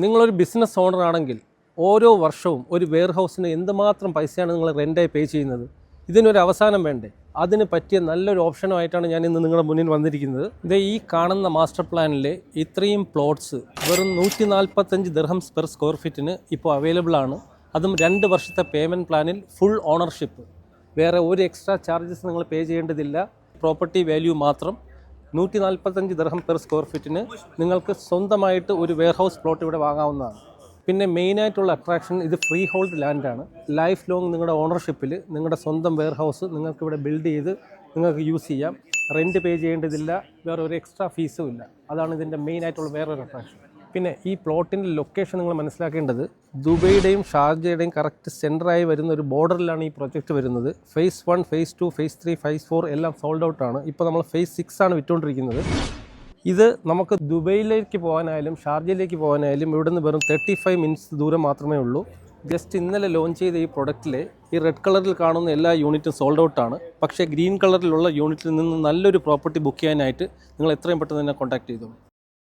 നിങ്ങളൊരു business owner ആണെങ്കിൽ ഓരോ വർഷവും ഒരു വെയർഹൗസിന് എന്തുമാത്രം പൈസയാണ് നിങ്ങൾ റെൻ്റായി പേ ചെയ്യുന്നത്? ഇതിനൊരു അവസാനം വേണ്ടേ? അതിന് പറ്റിയ നല്ലൊരു ഓപ്ഷനുമായിട്ടാണ് ഞാൻ ഇന്ന് നിങ്ങളുടെ മുന്നിൽ വന്നിരിക്കുന്നത്. ഇത് ഈ കാണുന്ന മാസ്റ്റർ പ്ലാനിലെ ഇത്രയും പ്ലോട്ട്സ് വെറും 145 ദിർഹംസ് പെർ സ്ക്വയർ ഫീറ്റിന് ഇപ്പോൾ അവൈലബിൾ ആണ്. അതും 2 വർഷത്തെ പേയ്മെൻറ്റ് പ്ലാനിൽ ഫുൾ ഓണർഷിപ്പ്. വേറെ ഒരു എക്സ്ട്രാ ചാർജസ് നിങ്ങൾ പേ ചെയ്യേണ്ടതില്ല. പ്രോപ്പർട്ടി വാല്യൂ മാത്രം 145 ദിർഹം പെർ സ്ക്വയർ ഫീറ്റിന് നിങ്ങൾക്ക് സ്വന്തമായിട്ട് ഒരു വെയർഹൗസ് പ്ലോട്ട് ഇവിടെ വാങ്ങാവുന്നതാണ്. പിന്നെ മെയിനായിട്ടുള്ള അട്രാക്ഷൻ, ഇത് ഫ്രീ ഹോൾഡ് ലാൻഡാണ്. ലൈഫ് ലോങ് നിങ്ങളുടെ ഓണർഷിപ്പിൽ നിങ്ങളുടെ സ്വന്തം വെയർഹൗസ് നിങ്ങൾക്ക് ഇവിടെ ബിൽഡ് ചെയ്ത് നിങ്ങൾക്ക് യൂസ് ചെയ്യാം. റെൻറ്റ് പേ ചെയ്യേണ്ടതില്ല, വേറെ ഒരു എക്സ്ട്രാ ഫീസും ഇല്ല. അതാണ് ഇതിൻ്റെ മെയിനായിട്ടുള്ള വേറൊരു അട്രാക്ഷൻ. പിന്നെ ഈ പ്ലോട്ടിൻ്റെ ലൊക്കേഷൻ നിങ്ങൾ മനസ്സിലാക്കേണ്ടത്, ദുബൈയുടെയും ഷാർജയുടെയും കറക്റ്റ് സെൻറ്ററായി വരുന്ന ഒരു ബോർഡറിലാണ് ഈ പ്രൊജക്റ്റ് വരുന്നത്. ഫേസ് 1, ഫേസ് 2, ഫേസ് 3, ഫേസ് 4 എല്ലാം സോൾഡ് ഔട്ടാണ്. ഇപ്പോൾ നമ്മൾ ഫേസ് 6 ആണ് വിറ്റുകൊണ്ടിരിക്കുന്നത്. ഇത് നമുക്ക് ദുബൈയിലേക്ക് പോകാനായാലും ഷാർജയിലേക്ക് പോകാനായാലും ഇവിടുന്ന് വെറും 35 മിനിറ്റ്സ് ദൂരം മാത്രമേ ഉള്ളൂ. ജസ്റ്റ് ഇന്നലെ ലോഞ്ച് ചെയ്ത ഈ പ്രൊഡക്റ്റിലെ ഈ റെഡ് കളറിൽ കാണുന്ന എല്ലാ യൂണിറ്റും സോൾഡ് ഔട്ടാണ്. പക്ഷേ ഗ്രീൻ കളറിലുള്ള യൂണിറ്റിൽ നിന്ന് നല്ലൊരു പ്രോപ്പർട്ടി ബുക്ക് ചെയ്യാനായിട്ട് നിങ്ങൾ എത്രയും പെട്ടെന്ന് തന്നെ കോൺടാക്ട് ചെയ്തോളൂ.